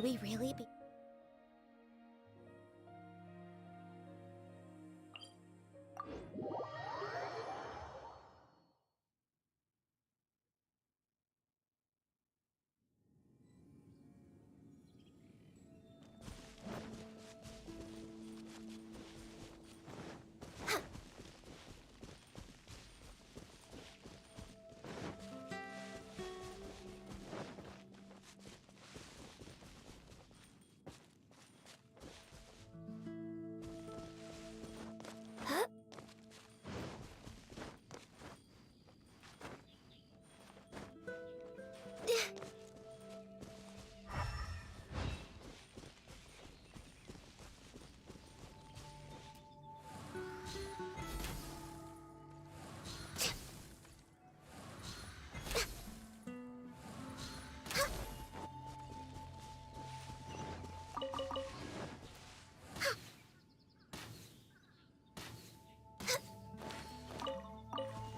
Should we really be...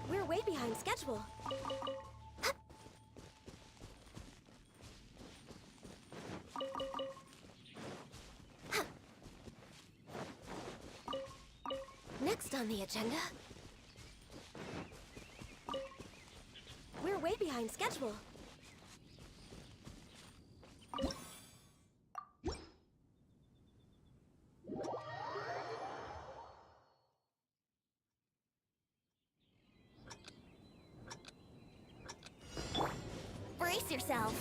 We're way behind schedule. Next on the agenda... We're way behind schedule. Brace yourselves.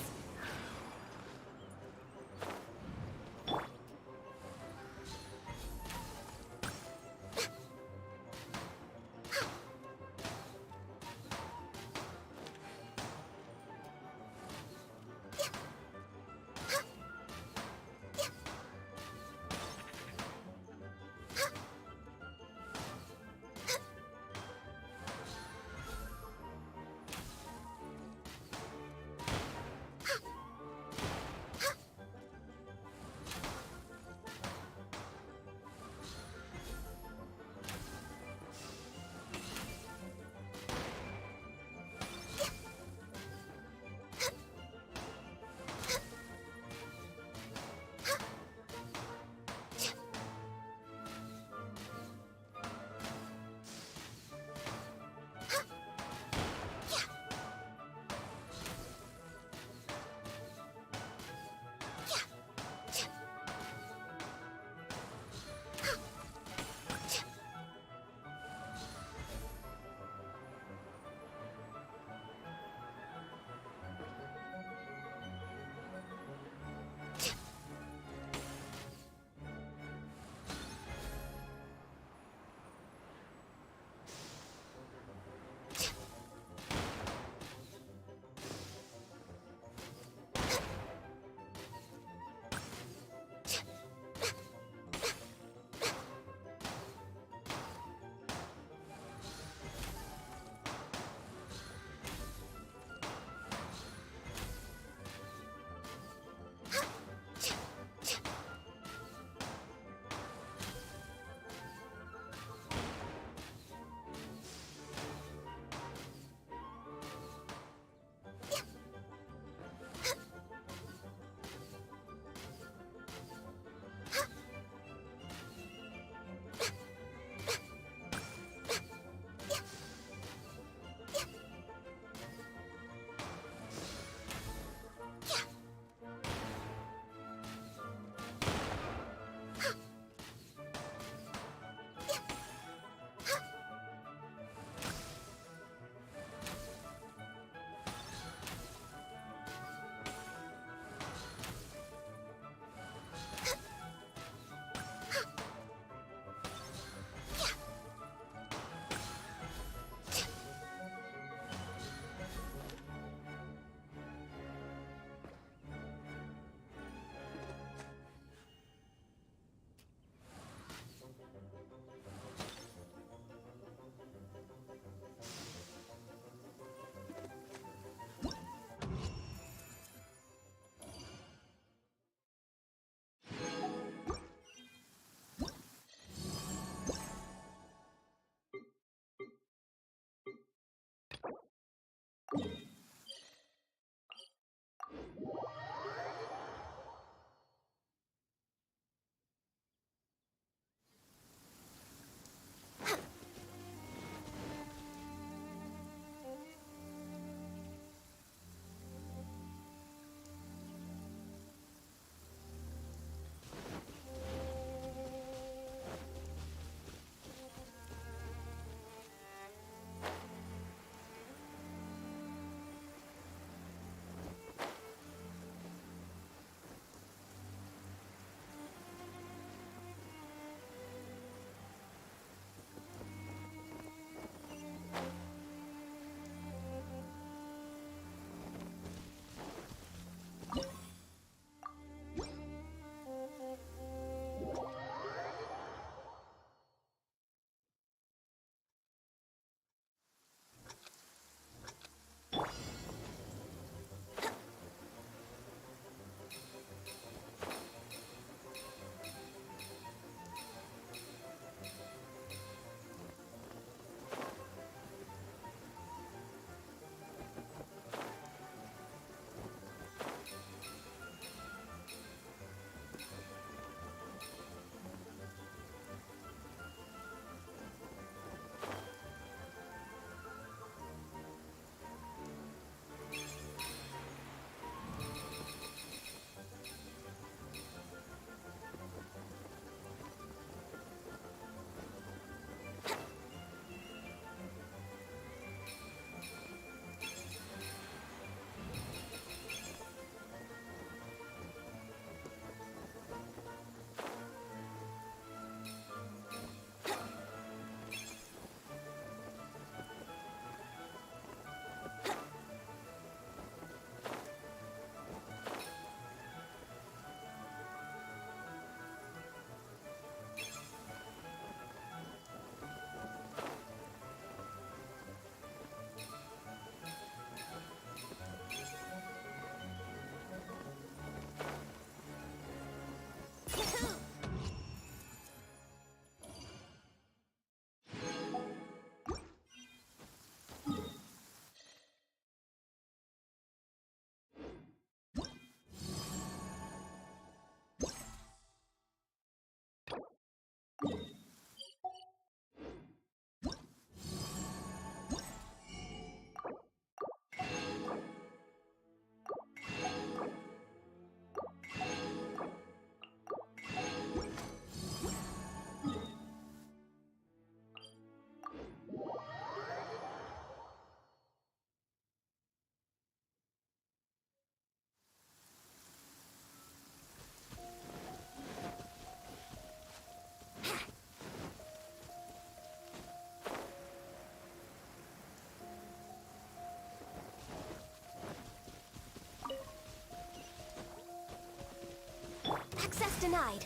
Access denied.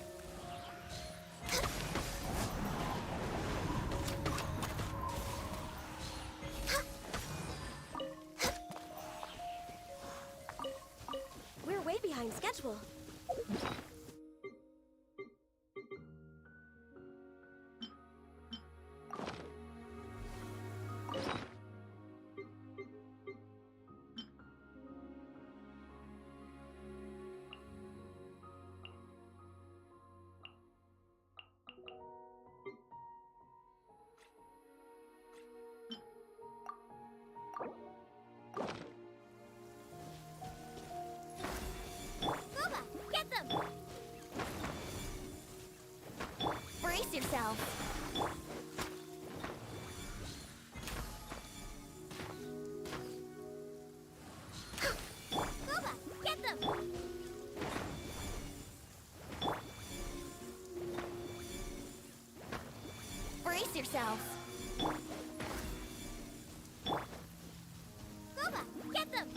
We're way behind schedule. Brace yourself. Boba, get them! Brace yourself. Boba, get them!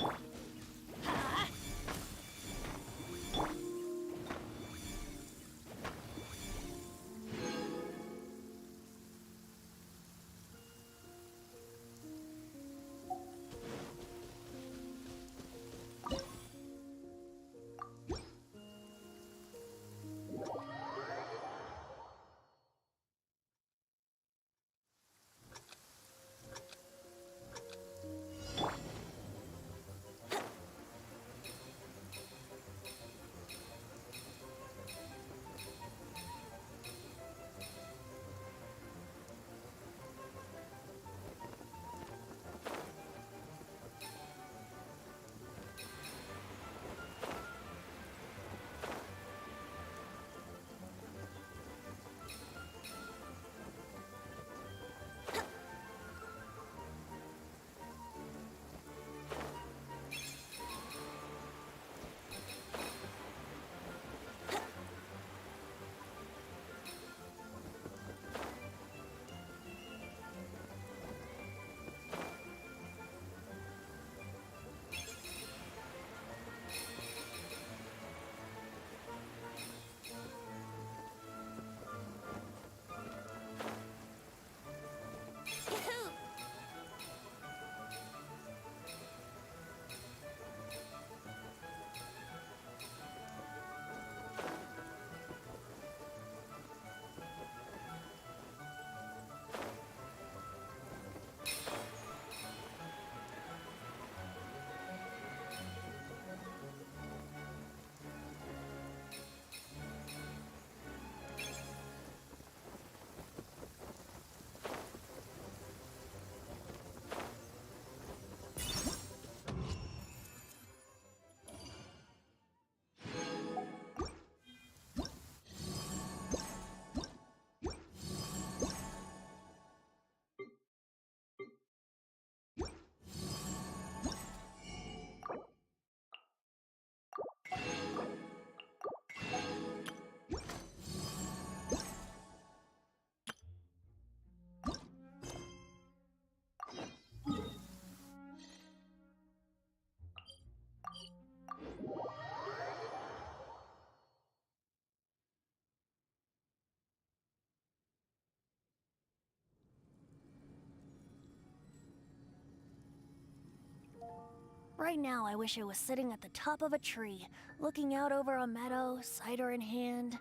Right now, I wish I was sitting at the top of a tree, looking out over a meadow, cider in hand.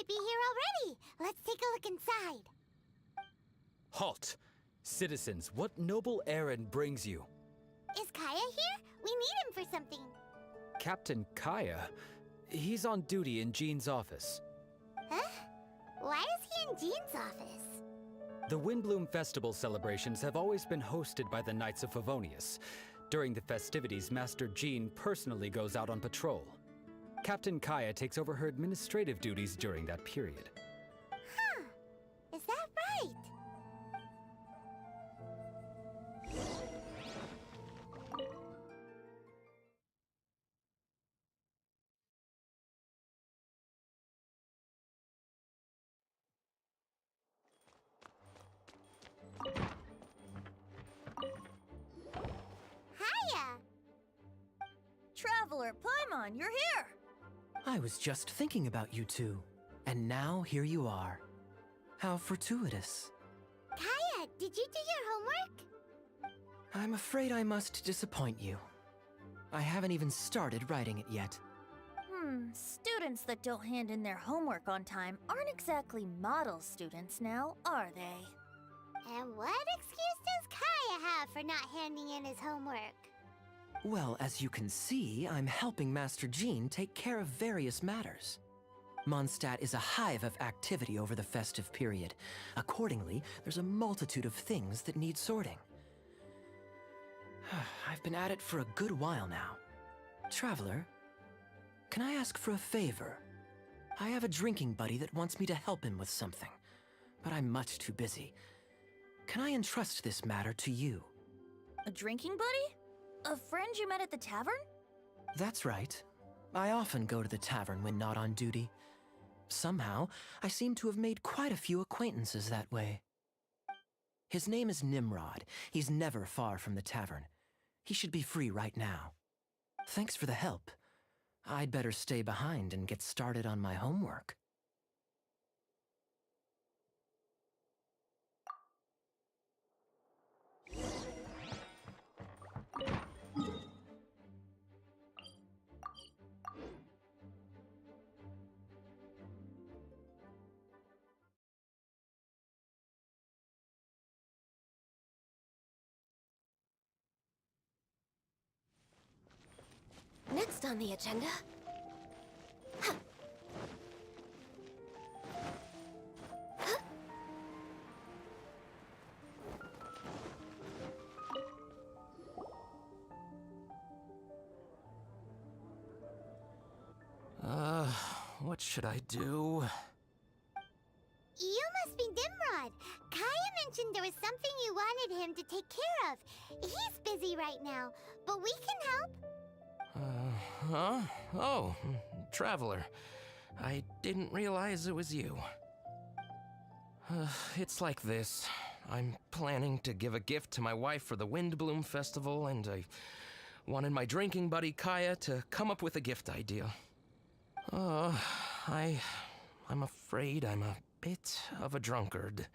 might be here already. Let's take a look inside. Halt! Citizens, what noble errand brings you? Is Kaya here? We need him for something. Captain Kaya? He's on duty in Jean's office. Huh? Why is he in Jean's office? The Windblume Festival celebrations have always been hosted by the Knights of Favonius. During the festivities, Master Jean personally goes out on patrol. Captain Kaya takes over her administrative duties during that period. Huh. Is that right? Hiya! Traveler, Paimon, you're here! I was just thinking about you two, and now here you are. How fortuitous. Kaya, did you do your homework? I'm afraid I must disappoint you. I haven't even started writing it yet. Students that don't hand in their homework on time aren't exactly model students now, are they? And what excuse does Kaya have for not handing in his homework? Well, as you can see, I'm helping Master Jean take care of various matters. Mondstadt is a hive of activity over the festive period. Accordingly, there's a multitude of things that need sorting. I've been at it for a good while now. Traveler, can I ask for a favor? I have a drinking buddy that wants me to help him with something, but I'm much too busy. Can I entrust this matter to you? A drinking buddy? A friend you met at the tavern? That's right. I often go to the tavern when not on duty. Somehow, I seem to have made quite a few acquaintances that way. His name is Nimrod. He's never far from the tavern. He should be free right now. Thanks for the help. I'd better stay behind and get started on my homework. Next on the agenda... What should I do? You must be Nimrod. Kaya mentioned there was something you wanted him to take care of. He's busy right now, but we can help. Oh, Traveler. I didn't realize it was you. It's like this. I'm planning to give a gift to my wife for the Windblume Festival, and I wanted my drinking buddy Kaya to come up with a gift idea. I'm afraid I'm a bit of a drunkard.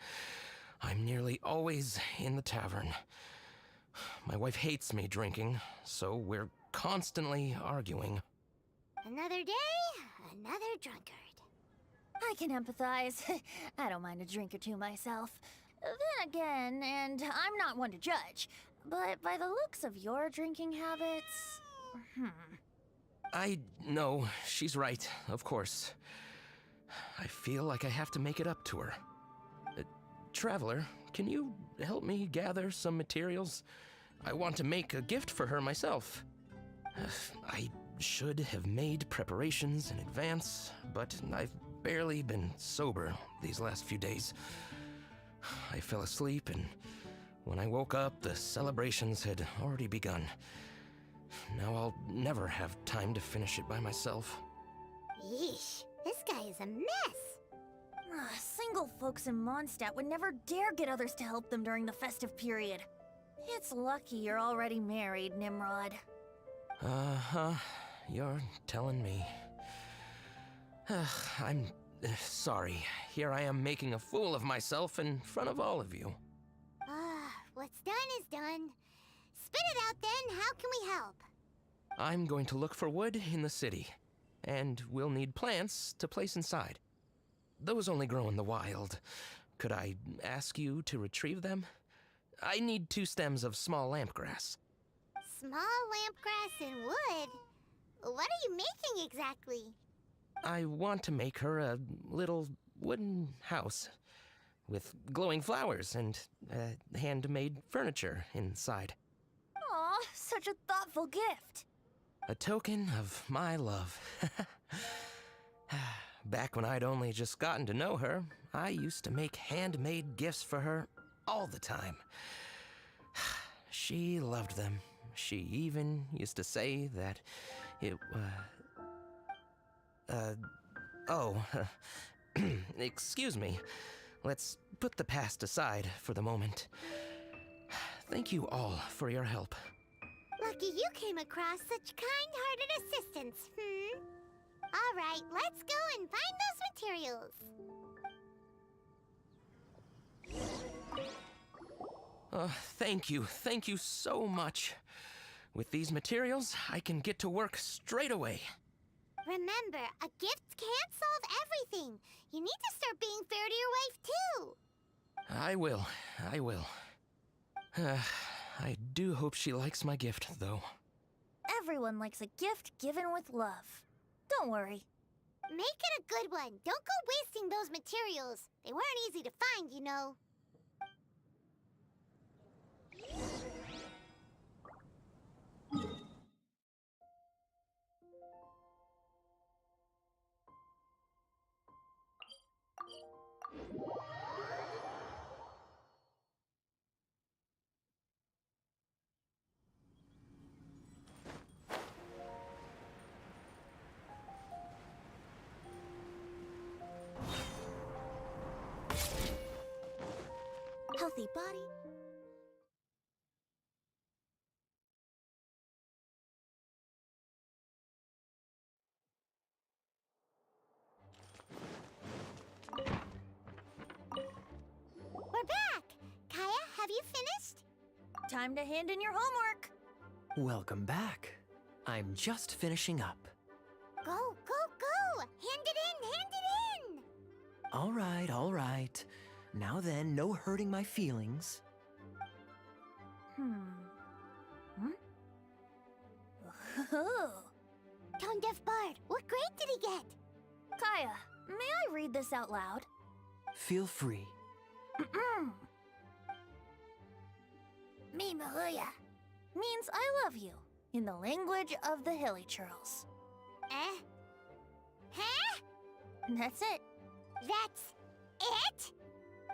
I'm nearly always in the tavern. My wife hates me drinking, so we're constantly arguing. Another day, another drunkard. I can empathize. I don't mind a drink or two myself. Then again, and I'm not one to judge, but by the looks of your drinking habits... I know, she's right, of course. I feel like I have to make it up to her. Traveler, can you help me gather some materials? I want to make a gift for her myself. I should have made preparations in advance, but I've barely been sober these last few days. I fell asleep, and when I woke up, the celebrations had already begun. Now I'll never have time to finish it by myself. Yeesh, this guy is a mess. Single folks in Mondstadt would never dare get others to help them during the festive period. It's lucky you're already married, Nimrod. Uh-huh. You're telling me. I'm sorry. Here I am making a fool of myself in front of all of you. What's done is done. Spit it out then, how can we help? I'm going to look for wood in the city, and we'll need plants to place inside. those only grow in the wild. Could I ask you to retrieve them? I need 2 stems of small lampgrass. Small lampgrass and wood? What are you making exactly? I want to make her a little wooden house with glowing flowers and handmade furniture inside. Aw, such a thoughtful gift. A token of my love. Back when I'd only just gotten to know her, I used to make handmade gifts for her all the time. She loved them. She even used to say that it, excuse me. Let's put the past aside for the moment. Thank you all for your help. Lucky you came across such kind-hearted assistance, All right, let's go and find those materials. Thank you so much. With these materials, I can get to work straight away. Remember, a gift can't solve everything. You need to start being fair to your wife, too. I will. I do hope she likes my gift, though. Everyone likes a gift given with love. Don't worry. Make it a good one. Don't go wasting those materials. They weren't easy to find, you know. Healthy body. We're back! Kaya, have you finished? Time to hand in your homework. Welcome back. I'm just finishing up. Go, go, go! Hand it in, hand it in! All right. Now then, no hurting my feelings. Oh. Tone Deaf Bard, what grade did he get? Kaya, may I read this out loud? Feel free. Me Mahuya means I love you in the language of the Hilly Churls. Huh? And that's it. That's it?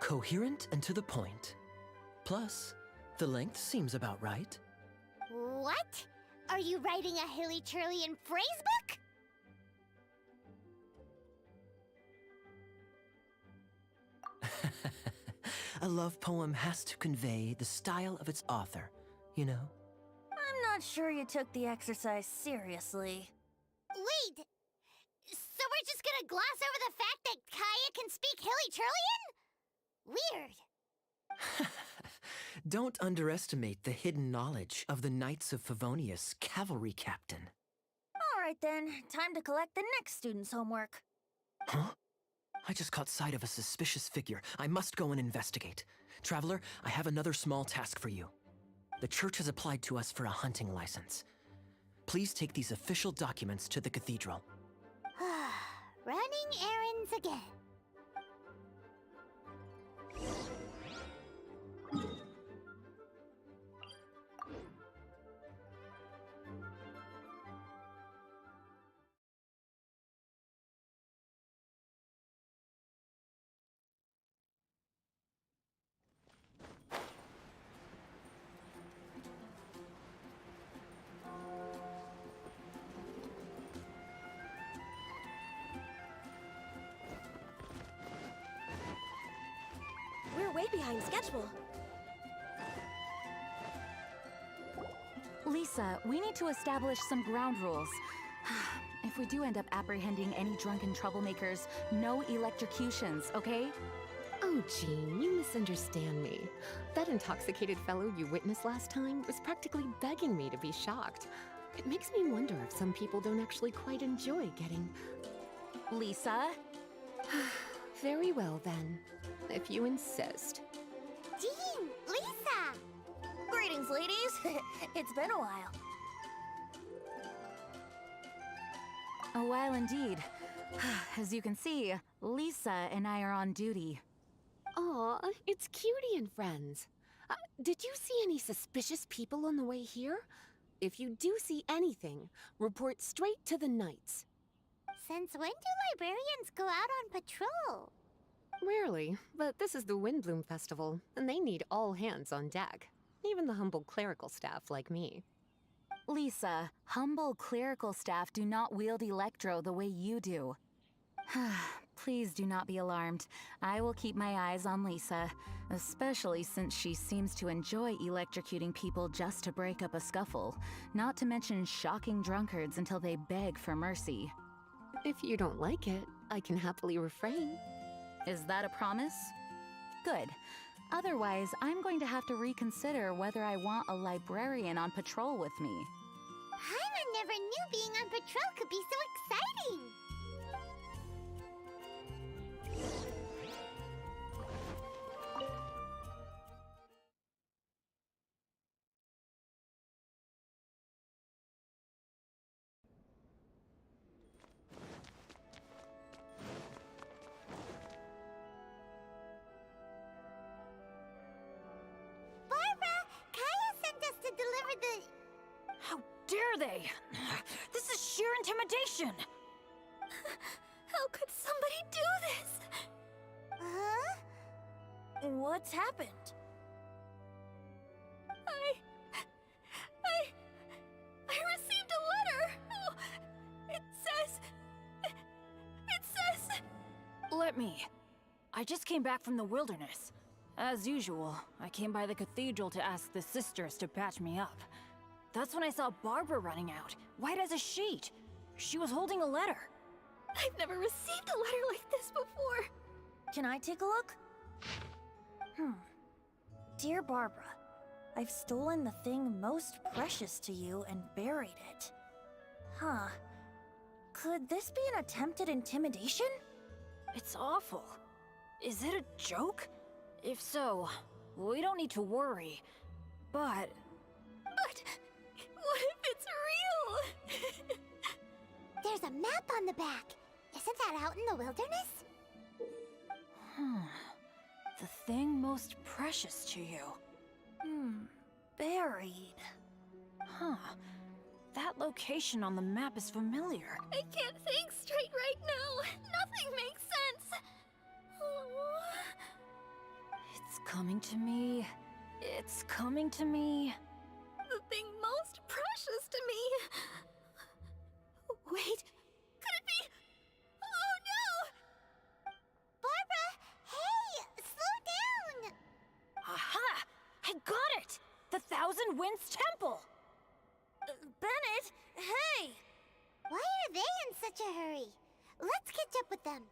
Coherent and to the point. Plus, the length seems about right. What? Are you writing a Hilly Churlian phrase book? A love poem has to convey the style of its author, you know? I'm not sure you took the exercise seriously. Wait! So we're just gonna gloss over the fact that Kaya can speak Hilly Churlian? Weird. Don't underestimate the hidden knowledge of the Knights of Favonius cavalry captain. All right then, time to collect the next student's homework. Huh? I just caught sight of a suspicious figure. I must go and investigate. Traveler, I have another small task for you. The church has applied to us for a hunting license. Please take these official documents to the cathedral. Running errands again. We're way behind schedule. Lisa, we need to establish some ground rules. If we do end up apprehending any drunken troublemakers, no electrocutions, okay? Oh, Jean, you misunderstand me. That intoxicated fellow you witnessed last time was practically begging me to be shocked. It makes me wonder if some people don't actually quite enjoy getting... Lisa? Very well then, if you insist. Jean! Lisa! Greetings, ladies. It's been a while. A while indeed. As you can see, Lisa and I are on duty. Aw, it's Cutie and friends. Did you see any suspicious people on the way here? If you do see anything, report straight to the Knights. Since when do librarians go out on patrol? Rarely, but this is the Windblume Festival, and they need all hands on deck. Even the humble clerical staff like me. Lisa, humble clerical staff do not wield electro the way you do. Please do not be alarmed. I will keep my eyes on Lisa, especially since she seems to enjoy electrocuting people just to break up a scuffle, not to mention shocking drunkards until they beg for mercy. If you don't like it, I can happily refrain. Is that a promise? Good. Otherwise, I'm going to have to reconsider whether I want a librarian on patrol with me. Paimon never knew being on patrol could be so exciting! How dare they? This is sheer intimidation! How could somebody do this? Huh? What's happened? I received a letter! Oh, it says... Let me. I just came back from the wilderness. As usual, I came by the cathedral to ask the sisters to patch me up. That's when I saw Barbara running out, white as a sheet. She was holding a letter. I've never received a letter like this before. Can I take a look? Dear Barbara, I've stolen the thing most precious to you and buried it. Huh. Could this be an attempted intimidation? It's awful. Is it a joke? If so, we don't need to worry. But what if it's real? There's a map on the back. Isn't that out in the wilderness? The thing most precious to you. Buried. Huh. That location on the map is familiar. I can't think straight right now. Nothing makes sense. It's coming to me. It's coming to me. The thing most precious to me. Wait, could it be? Oh no! Barbara, hey, slow down! Aha! I got it! The Thousand Winds Temple! Bennett, hey! Why are they in such a hurry? Let's catch up with them.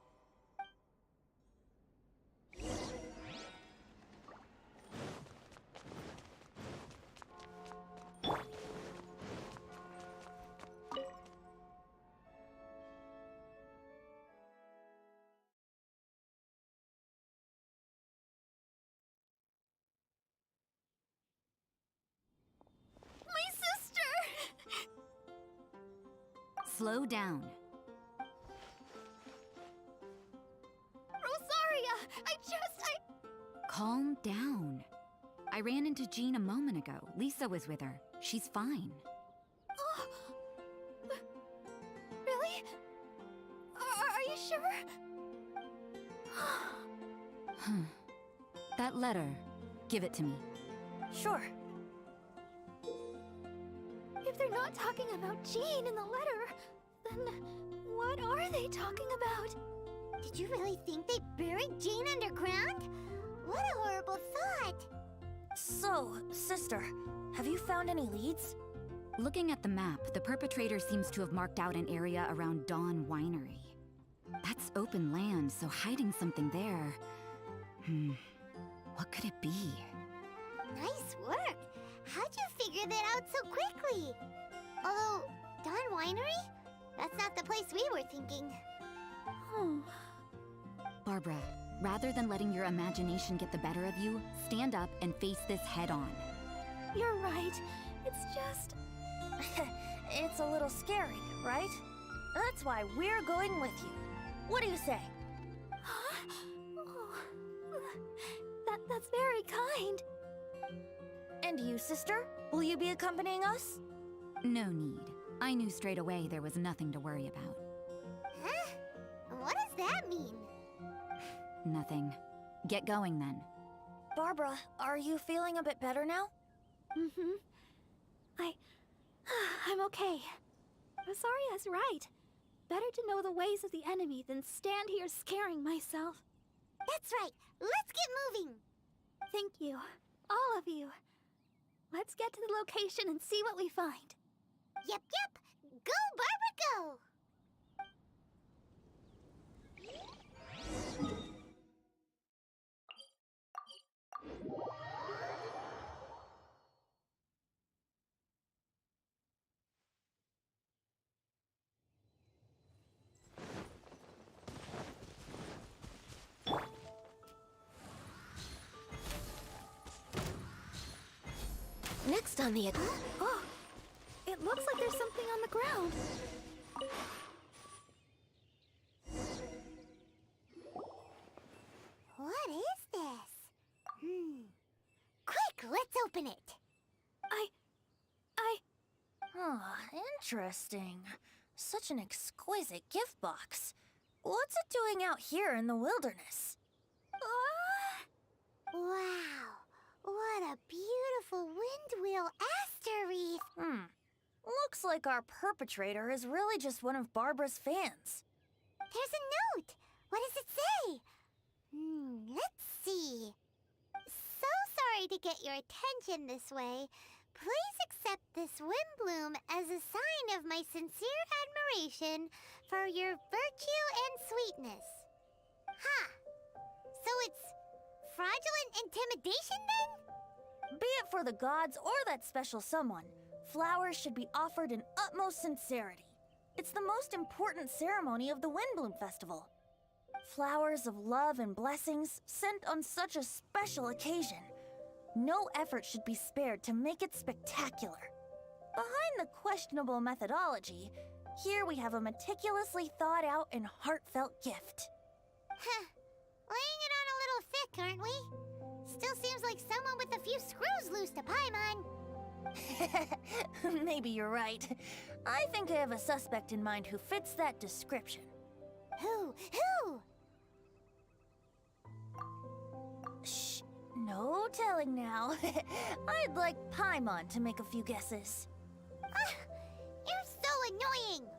Slow down. Rosaria, Calm down. I ran into Jean a moment ago. Lisa was with her. She's fine. Really? Are you sure? That letter. Give it to me. Sure. If they're not talking about Jean in the letter, then what are they talking about? Did you really think they buried Jean underground? What a horrible thought! So, sister, have you found any leads? Looking at the map, the perpetrator seems to have marked out an area around Dawn Winery. That's open land, so hiding something there... What could it be? Nice work! How'd you figure that out so quickly? Although, Dawn Winery? That's not the place we were thinking. Barbara, rather than letting your imagination get the better of you, stand up and face this head on. You're right. It's just... it's a little scary, right? That's why we're going with you. What do you say? That's very kind. And you, sister? Will you be accompanying us? No need. I knew straight away there was nothing to worry about. Huh? What does that mean? Nothing. Get going then. Barbara, are you feeling a bit better now? Mm-hmm. I'm okay. Rosaria's right. Better to know the ways of the enemy than stand here scaring myself. That's right. Let's get moving. Thank you. All of you. Let's get to the location and see what we find. Yep. Go, Barbara, go! Next on the... Oh, it looks like there's something on the ground. What is this? Quick, let's open it. Interesting. Such an exquisite gift box. What's it doing out here in the wilderness? Wow, what a beautiful windwheel aster wreath. Looks like our perpetrator is really just one of Barbara's fans. There's a note. What does it say? Let's see. So sorry to get your attention this way. Please accept this Windblume as a sign of my sincere admiration for your virtue and sweetness. So it's fraudulent intimidation then? Be it for the gods or that special someone, flowers should be offered in utmost sincerity. It's the most important ceremony of the Windblume Festival. Flowers of love and blessings sent on such a special occasion. No effort should be spared to make it spectacular. Behind the questionable methodology, here we have a meticulously thought out and heartfelt gift. Laying it on a little thick, aren't we? Still seems like someone with a few screws loose to Paimon. Maybe you're right. I think I have a suspect in mind who fits that description. Who? Shh, no telling now. I'd like Paimon to make a few guesses. You're so annoying!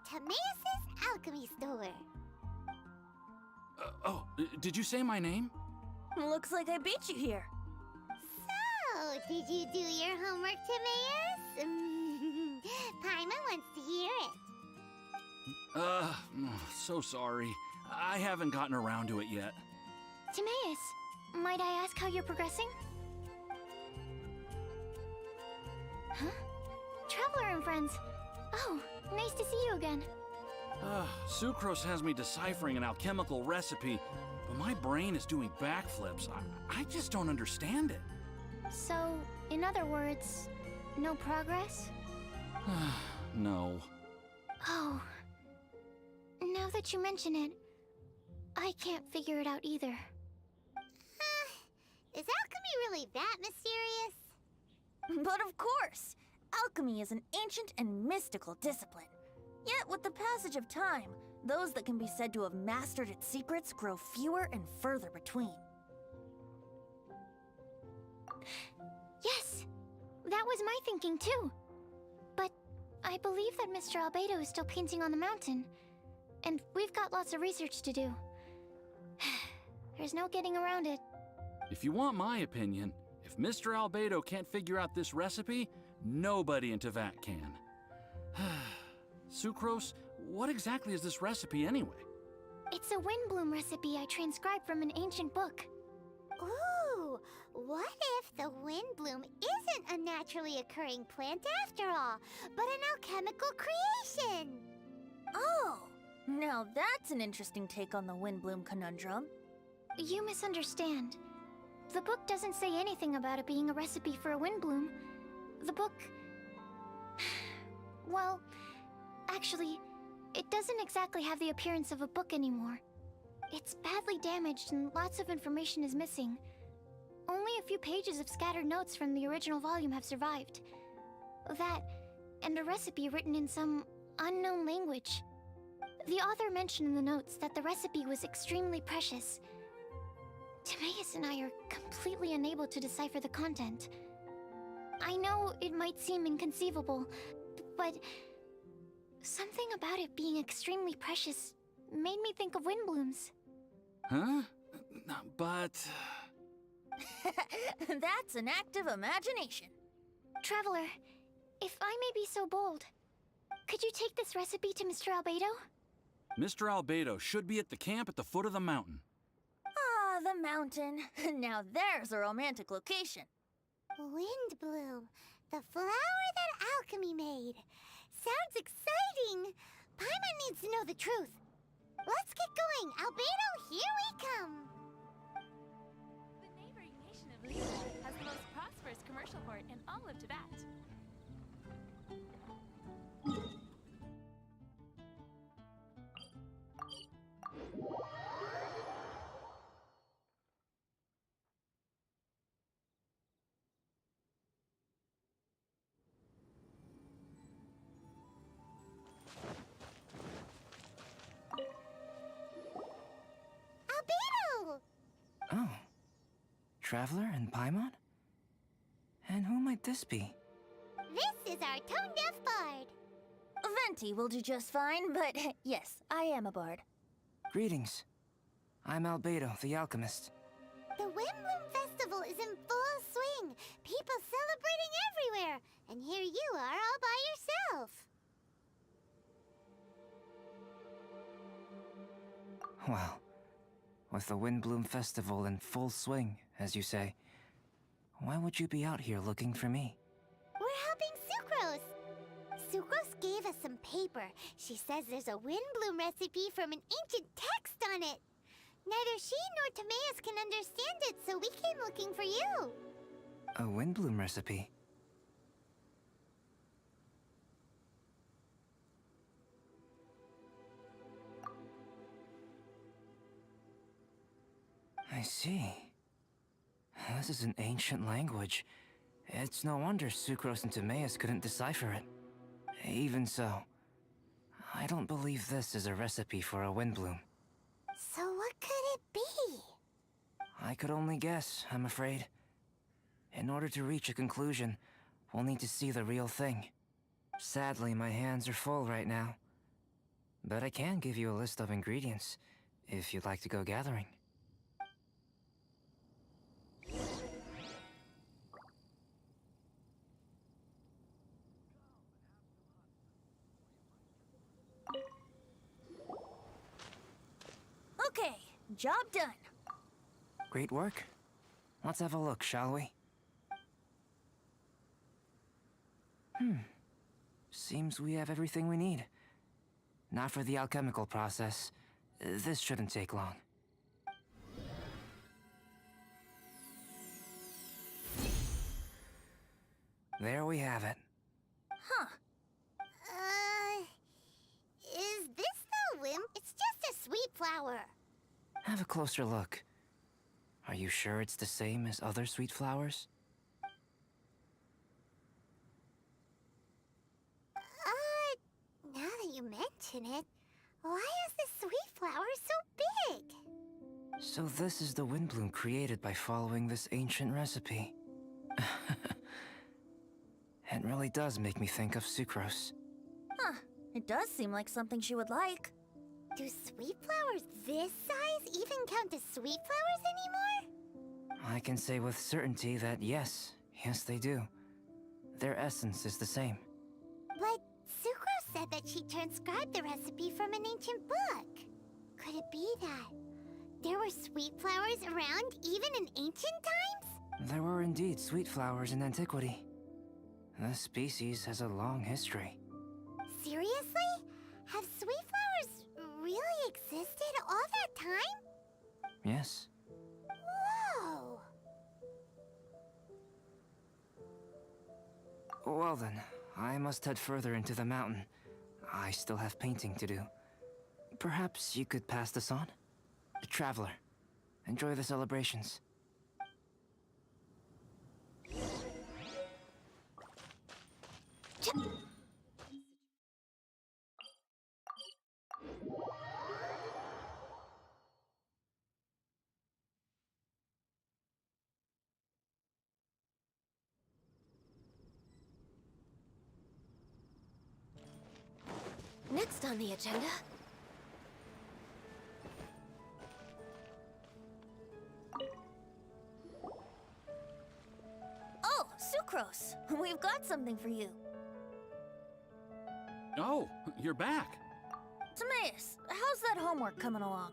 Timaeus' alchemy store. Did you say my name? Looks like I beat you here. So, did you do your homework, Timaeus? Paimon wants to hear it. So sorry. I haven't gotten around to it yet. Timaeus, might I ask how you're progressing? Huh? Traveler and friends. Oh, nice to see you again. Sucrose has me deciphering an alchemical recipe, but my brain is doing backflips. I just don't understand it. So, in other words, no progress? No. Oh. Now that you mention it, I can't figure it out either. Is alchemy really that mysterious? But of course! Alchemy is an ancient and mystical discipline. Yet, with the passage of time, those that can be said to have mastered its secrets grow fewer and further between. Yes, that was my thinking too. But I believe that Mr. Albedo is still painting on the mountain. And we've got lots of research to do. There's no getting around it. If you want my opinion, if Mr. Albedo can't figure out this recipe, nobody in Teyvat can. Sucrose, what exactly is this recipe anyway? It's a Windblume recipe I transcribed from an ancient book. Ooh, what if the Windblume isn't a naturally occurring plant after all, but an alchemical creation? Oh, now that's an interesting take on the Windblume conundrum. You misunderstand. The book doesn't say anything about it being a recipe for a Windblume. The book... well, actually, it doesn't exactly have the appearance of a book anymore. It's badly damaged and lots of information is missing. Only a few pages of scattered notes from the original volume have survived. That, and a recipe written in some unknown language. The author mentioned in the notes that the recipe was extremely precious. Timaeus and I are completely unable to decipher the content. I know it might seem inconceivable, but something about it being extremely precious made me think of Windblooms. Huh? But... That's an active imagination. Traveler, if I may be so bold, could you take this recipe to Mr. Albedo? Mr. Albedo should be at the camp at the foot of the mountain. Ah, the mountain. Now there's a romantic location. Windblume, the flower that alchemy made. Sounds exciting! Paimon needs to know the truth. Let's get going. Albedo, here we come. The neighboring nation of Lisa has the most prosperous commercial port in all of Teyvat. Albedo! Oh. Traveler and Paimon? And who might this be? This is our tone-deaf bard. Venti will do just fine, but yes, I am a bard. Greetings. I'm Albedo, the alchemist. The Windblume Festival is in full swing. People celebrating everywhere. And here you are all by yourself. Well, with the Windblume Festival in full swing, as you say, why would you be out here looking for me? We're helping Sucrose. Sucrose gave us some paper. She says there's a Windblume recipe from an ancient text on it. Neither she nor Timaeus can understand it, so we came looking for you. A Windblume recipe? I see. This is an ancient language. It's no wonder Sucrose and Timaeus couldn't decipher it. Even so, I don't believe this is a recipe for a Windblume. So what could it be? I could only guess, I'm afraid. In order to reach a conclusion, we'll need to see the real thing. Sadly, my hands are full right now. But I can give you a list of ingredients, if you'd like to go gathering. Okay, job done. Great work. Let's have a look, shall we? Seems we have everything we need. Not for the alchemical process. This shouldn't take long. There we have it. Huh. Is this the whim? It's just a sweet flower. Have a closer look. Are you sure it's the same as other sweet flowers? Now that you mention it, why is this sweet flower so big? So this is the Windblume created by following this ancient recipe. It really does make me think of Sucrose. It does seem like something she would like. Do sweet flowers this size even count as sweet flowers anymore? I can say with certainty that yes, they do. Their essence is the same. But Sucrose said that she transcribed the recipe from an ancient book. Could it be that there were sweet flowers around even in ancient times? There were indeed sweet flowers in antiquity. The species has a long history. Seriously? Have sweet flowers really existed all that time? Yes. Whoa! Well then, I must head further into the mountain. I still have painting to do. Perhaps you could pass this on? Traveler, enjoy the celebrations. Next on the agenda... Oh, Sucrose! We've got something for you. Oh, you're back. Timaeus, how's that homework coming along?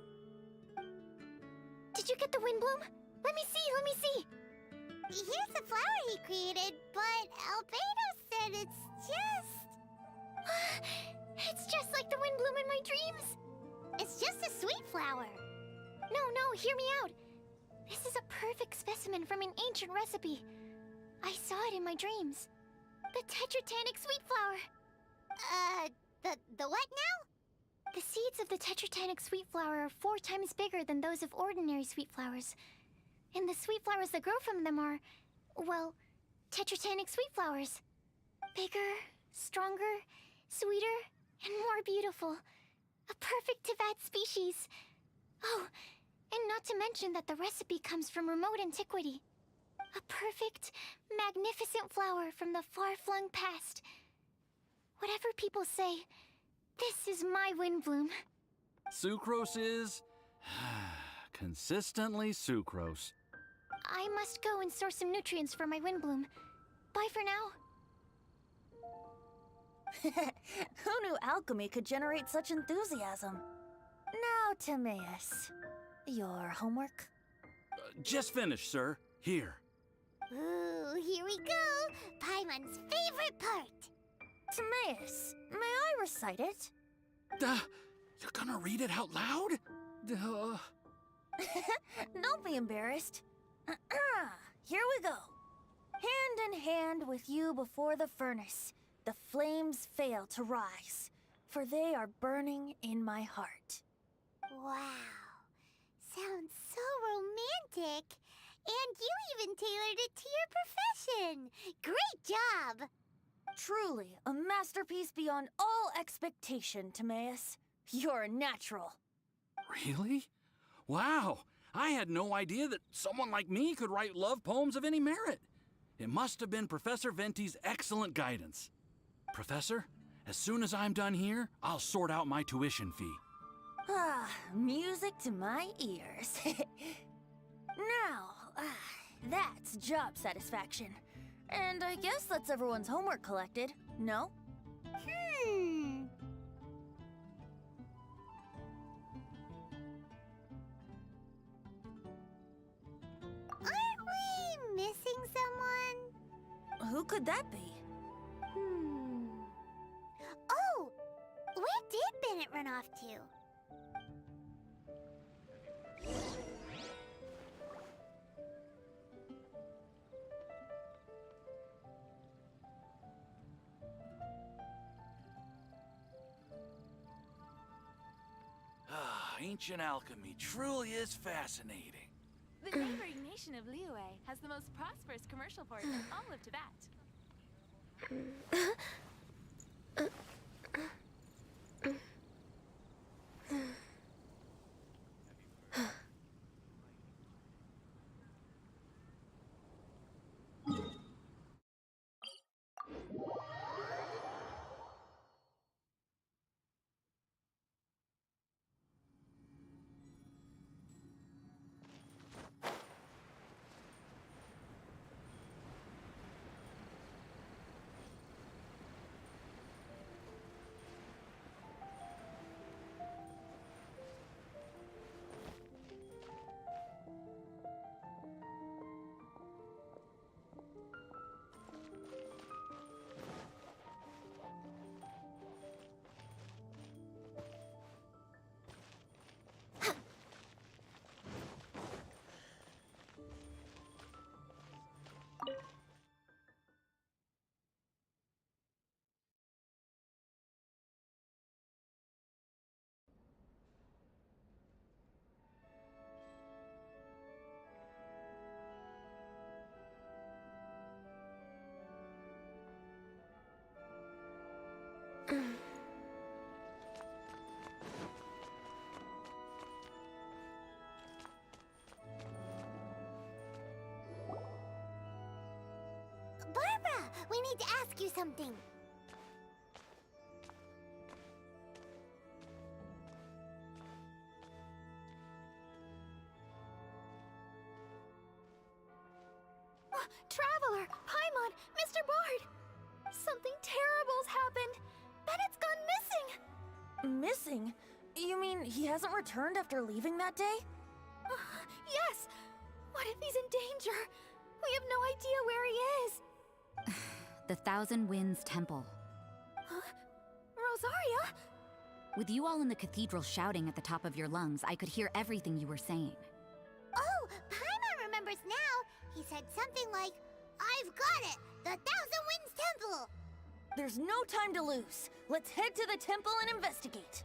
Did you get the Windblume? Let me see! Here's the flower he created, but Albedo said it's just... It's just like the Windblume in my dreams! It's just a sweet flower! No, hear me out! This is a perfect specimen from an ancient recipe. I saw it in my dreams. The Tetratanic sweet flower! The what now? The seeds of the Tetratanic sweet flower are 4 times bigger than those of ordinary sweet flowers. And the sweet flowers that grow from them are, well, Tetratanic sweet flowers. Bigger, stronger, sweeter, and more beautiful. A perfect Teyvat species. Oh, and not to mention that the recipe comes from remote antiquity. A perfect, magnificent flower from the far-flung past. Whatever people say, this is my Windblume. Sucrose is... consistently Sucrose. I must go and source some nutrients for my Windblume. Bye for now. Who knew alchemy could generate such enthusiasm? Now, Timaeus, your homework? Just finished, sir. Here. Ooh, here we go! Paimon's favorite part! Timaeus, may I recite it? You're gonna read it out loud? Don't be embarrassed. Here we go. Hand in hand with you before the furnace, the flames fail to rise, for they are burning in my heart. Wow. Sounds so romantic. And you even tailored it to your profession. Great job! Truly, a masterpiece beyond all expectation, Timaeus. You're a natural. Really? Wow! I had no idea that someone like me could write love poems of any merit. It must have been Professor Venti's excellent guidance. Professor, as soon as I'm done here, I'll sort out my tuition fee. Ah, music to my ears. Now, that's job satisfaction. And I guess that's everyone's homework collected, no? Aren't we missing someone? Who could that be? Oh! Where did Bennett run off to? Ancient alchemy truly is fascinating. The neighboring nation of Liyue has the most prosperous commercial port in all of Teyvat. We need to ask you something. Traveler, Paimon, Mr. Bard! Something terrible's happened! Bennett's gone missing! Missing? You mean he hasn't returned after leaving that day? Yes! What if he's in danger? We have no idea where he is! The Thousand Winds Temple. Rosaria? With you all in the cathedral shouting at the top of your lungs, I could hear everything you were saying. Oh, Paimon remembers now! He said something like, I've got it! The Thousand Winds Temple! There's no time to lose. Let's head to the temple and investigate.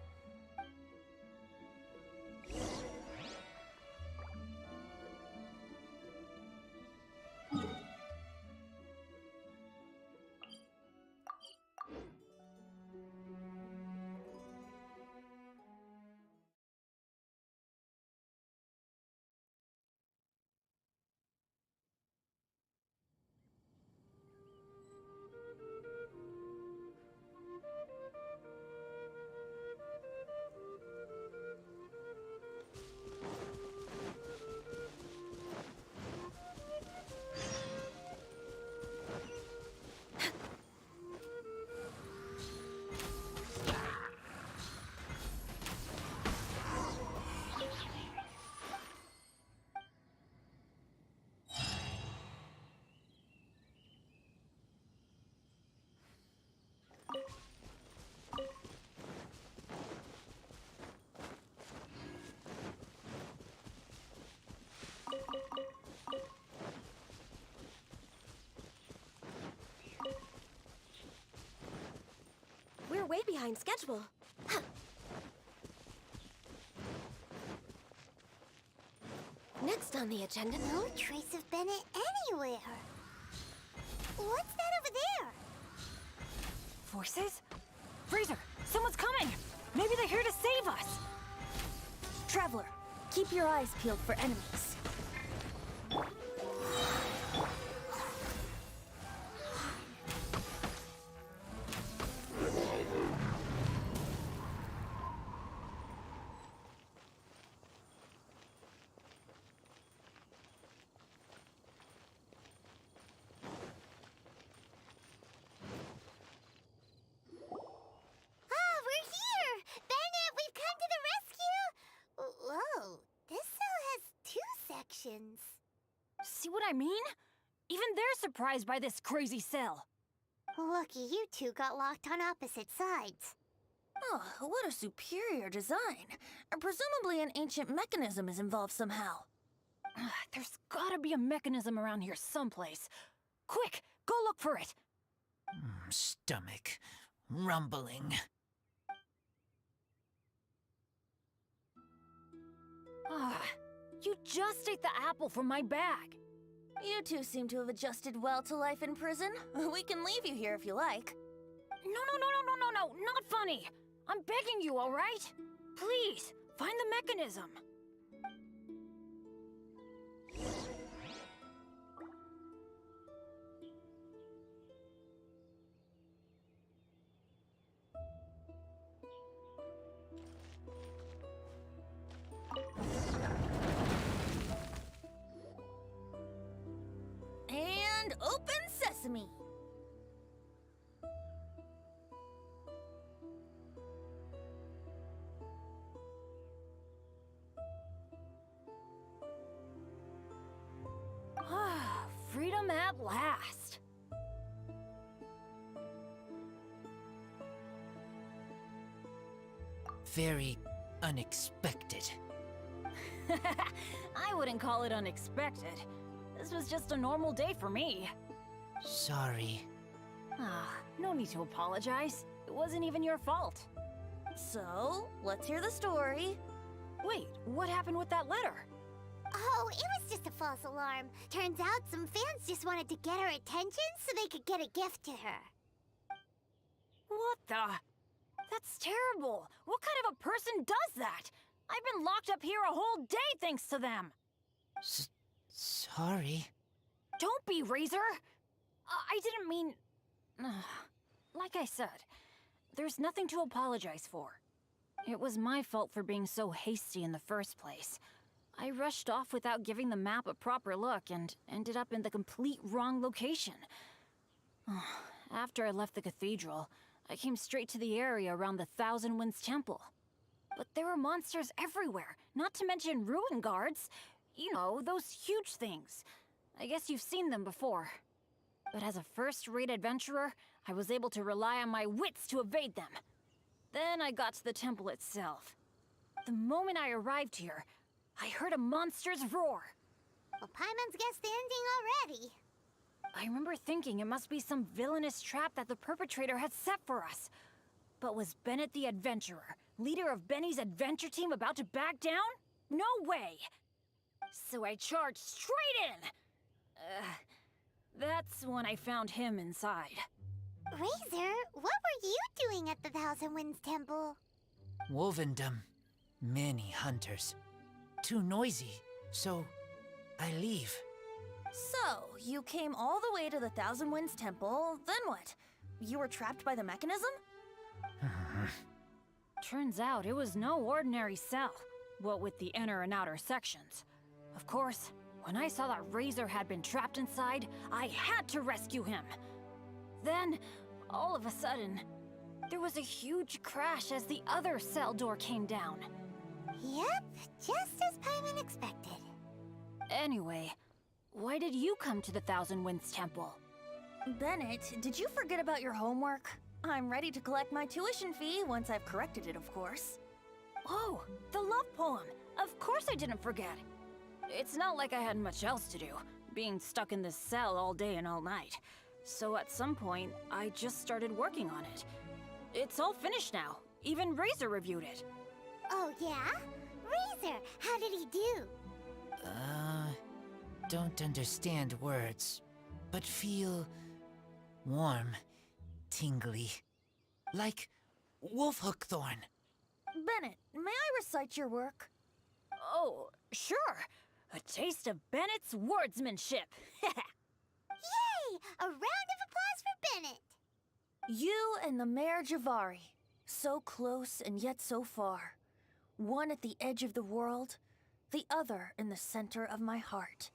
We're way behind schedule. Next on the agenda... No trace of Bennett anywhere. What's that over there? Forces? Razer, someone's coming! Maybe they're here to save us! Traveler, keep your eyes peeled for enemies. See what I mean? Even they're surprised by this crazy cell. Lucky you two got locked on opposite sides. Oh, what a superior design. Presumably an ancient mechanism is involved somehow. There's gotta be a mechanism around here someplace. Quick, go look for it! Stomach rumbling. You just ate the apple from my bag. You two seem to have adjusted well to life in prison. We can leave you here if you like. No, not funny. I'm begging you, all right? Please, find the mechanism. And open sesame! Freedom at last. Very unexpected. I wouldn't call it unexpected. This was just a normal day for me. Sorry. No need to apologize. It wasn't even your fault. So, let's hear the story. Wait, what happened with that letter? Oh, it was just a false alarm. Turns out some fans just wanted to get her attention so they could get a gift to her. What the? That's terrible. What kind of a person does that? I've been locked up here a whole day thanks to them. Sorry. Don't be, Razer. I didn't mean... Like I said, there's nothing to apologize for. It was my fault for being so hasty in the first place. I rushed off without giving the map a proper look and ended up in the complete wrong location. After I left the cathedral, I came straight to the area around the Thousand Winds Temple. But there were monsters everywhere, not to mention ruin guards. You know, those huge things. I guess you've seen them before. But as a first-rate adventurer, I was able to rely on my wits to evade them. Then I got to the temple itself. The moment I arrived here, I heard a monster's roar. Well, Paimon's guessed the ending already. I remember thinking it must be some villainous trap that the perpetrator had set for us. But was Bennett the adventurer, leader of Benny's adventure team, about to back down? No way! So I charged straight in! That's when I found him inside. Razer, what were you doing at the Thousand Winds Temple? Wolvendom. Many hunters. Too noisy, so I leave. So, you came all the way to the Thousand Winds Temple, then what? You were trapped by the mechanism? Turns out it was no ordinary cell, what with the inner and outer sections. Of course, when I saw that Razer had been trapped inside, I had to rescue him. Then, all of a sudden, there was a huge crash as the other cell door came down. Yep, just as Paimon expected. Anyway, why did you come to the Thousand Winds Temple? Bennett, did you forget about your homework? I'm ready to collect my tuition fee once I've corrected it, of course. Oh, the love poem! Of course I didn't forget! It's not like I had much else to do, being stuck in this cell all day and all night. So at some point, I just started working on it. It's all finished now. Even Razer reviewed it. Oh, yeah? Razer, how did he do? Don't understand words, but feel warm, tingly, like wolfhook thorn. Bennett, may I recite your work? Oh, sure. A taste of Bennett's wordsmanship. Yay! A round of applause for Bennett! You and the Mare Javari, so close and yet so far. One at the edge of the world, the other in the center of my heart.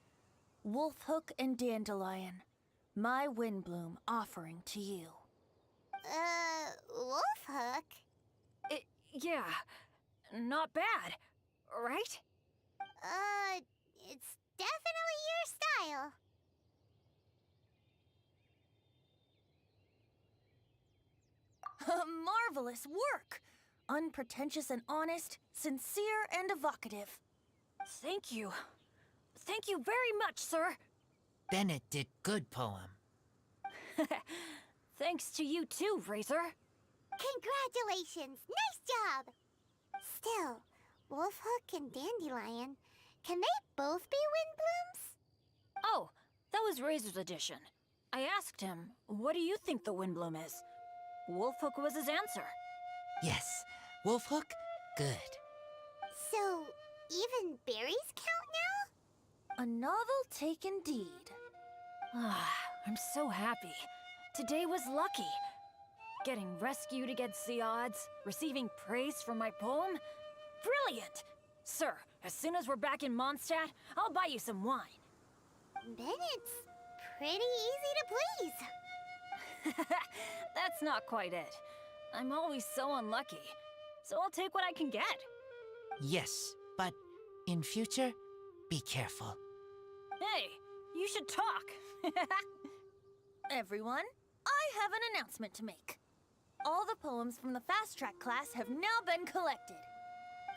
Wolfhook and Dandelion, my Windblume offering to you. Wolfhook? Yeah, not bad, right? It's definitely your style. Marvelous work! Unpretentious and honest, sincere and evocative. Thank you. Thank you very much, sir. Bennett did good poem. Thanks to you too, Razer. Congratulations! Nice job! Still, Wolfhook and Dandelion, can they both be Windblooms? Oh, that was Razer's addition. I asked him, what do you think the Windblume is? Wolfhook was his answer. Yes, wolfhook, good. So, even berries count now? A novel take indeed. I'm so happy. Today was lucky. Getting rescued against the odds, receiving praise for my poem. Brilliant! Sir, as soon as we're back in Mondstadt, I'll buy you some wine. Bennett's pretty easy to please. That's not quite it. I'm always so unlucky, so I'll take what I can get. Yes, but in future, be careful. Hey, you should talk. Everyone, I have an announcement to make. All the poems from the Fast Track class have now been collected.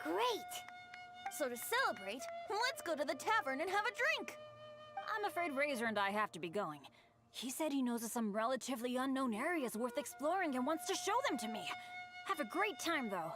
Great! So to celebrate, let's go to the tavern and have a drink. I'm afraid Razer and I have to be going. He said he knows of some relatively unknown areas worth exploring and wants to show them to me. Have a great time, though.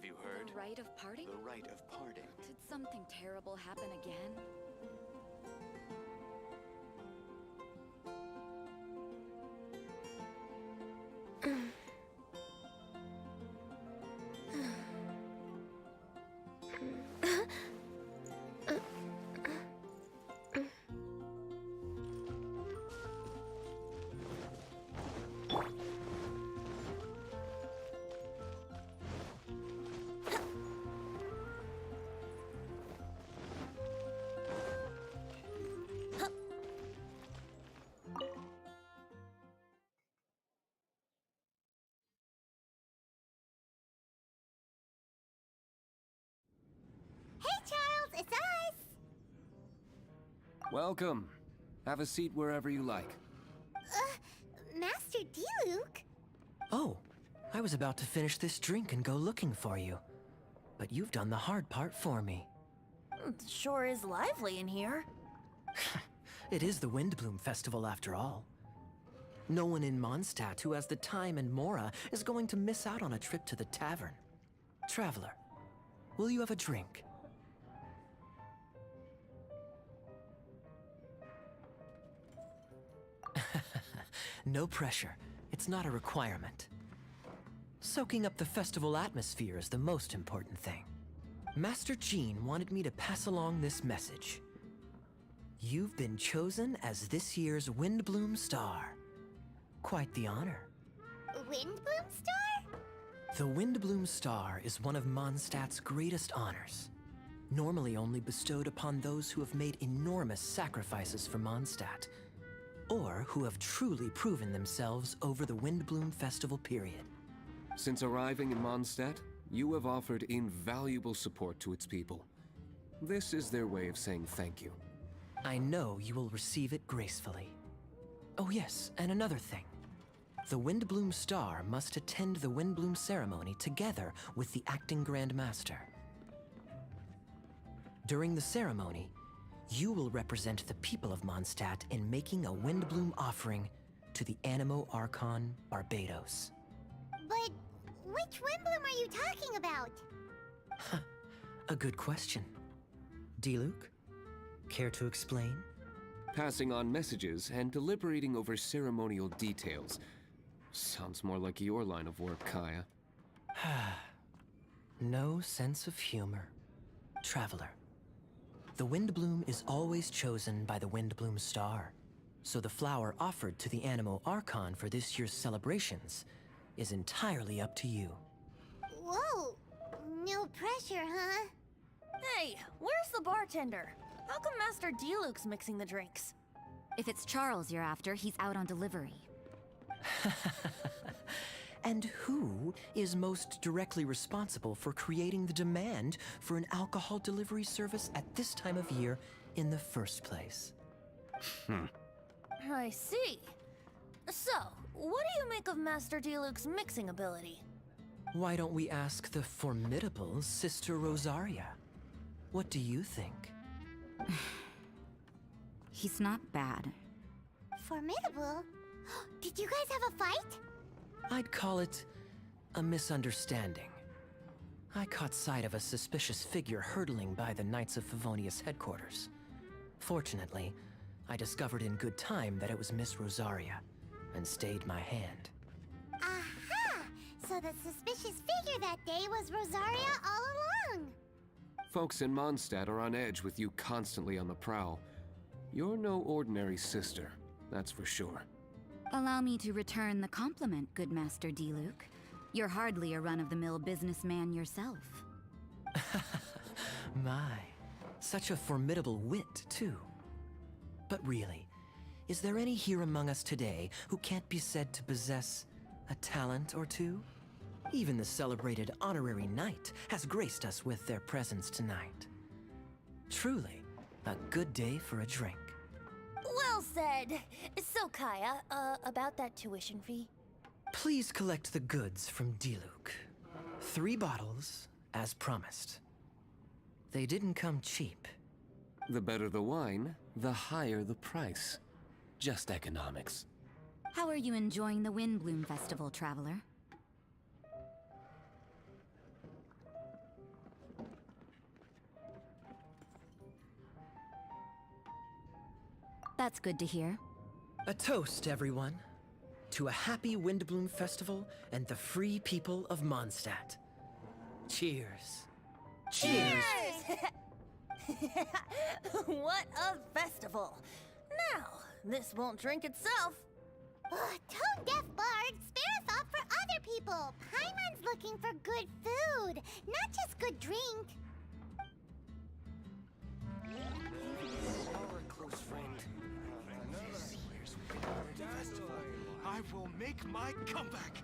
you heard? The Rite of Parting? The Rite of Parting. Did something terrible happen again? Hey, Charles, it's us! Welcome. Have a seat wherever you like. Master D-Luke? Oh, I was about to finish this drink and go looking for you. But you've done the hard part for me. It sure is lively in here. It is the Windblume Festival after all. No one in Mondstadt who has the time and mora is going to miss out on a trip to the tavern. Traveler, will you have a drink? No pressure. It's not a requirement. Soaking up the festival atmosphere is the most important thing. Master Jean wanted me to pass along this message. You've been chosen as this year's Windblume Star. Quite the honor. Windblume Star? The Windblume Star is one of Mondstadt's greatest honors. Normally only bestowed upon those who have made enormous sacrifices for Mondstadt, or who have truly proven themselves over the Windblume Festival period. Since arriving in Mondstadt, you have offered invaluable support to its people. This is their way of saying thank you. I know you will receive it gracefully. Oh yes, and another thing. The Windblume Star must attend the Windblume ceremony together with the acting Grand Master. During the ceremony, you will represent the people of Mondstadt in making a Windblume offering to the Animo Archon Barbados. But which Windblume are you talking about? A good question. D-Luke, care to explain? Passing on messages and deliberating over ceremonial details. Sounds more like your line of work, Kaya. No sense of humor. Traveler. The Windblume is always chosen by the Windblume Star, so the flower offered to the Animo Archon for this year's celebrations is entirely up to you. Whoa! No pressure, huh? Hey, where's the bartender? How come Master D-Luke's mixing the drinks? If it's Charles you're after, he's out on delivery. And who is most directly responsible for creating the demand for an alcohol delivery service at this time of year in the first place? I see. So, what do you make of Master D-Luke's mixing ability? Why don't we ask the formidable Sister Rosaria? What do you think? He's not bad. Formidable? Did you guys have a fight? I'd call it a misunderstanding. I caught sight of a suspicious figure hurtling by the Knights of Favonius headquarters. Fortunately, I discovered in good time that it was Miss Rosaria, and stayed my hand. Aha! So the suspicious figure that day was Rosaria all along! Folks in Mondstadt are on edge with you constantly on the prowl. You're no ordinary sister, that's for sure. Allow me to return the compliment, good Master D-Luke. You're hardly a run-of-the-mill businessman yourself. My, such a formidable wit, too. But really, is there any here among us today who can't be said to possess a talent or two? Even the celebrated honorary knight has graced us with their presence tonight. Truly, a good day for a drink. Well said. So, Kaya, about that tuition fee? Please collect the goods from D-Luke. 3 bottles, as promised. They didn't come cheap. The better the wine, the higher the price. Just economics. How are you enjoying the Windblume Festival, traveler? That's good to hear. A toast, everyone, to a happy Windblume festival and the free people of Mondstadt. Cheers. Cheers! What a festival! Now, this won't drink itself. Tone-deaf bard, spare a thought for other people. Paimon's looking for good food, not just good drink. Our close friend. This year's festival, I will make my comeback.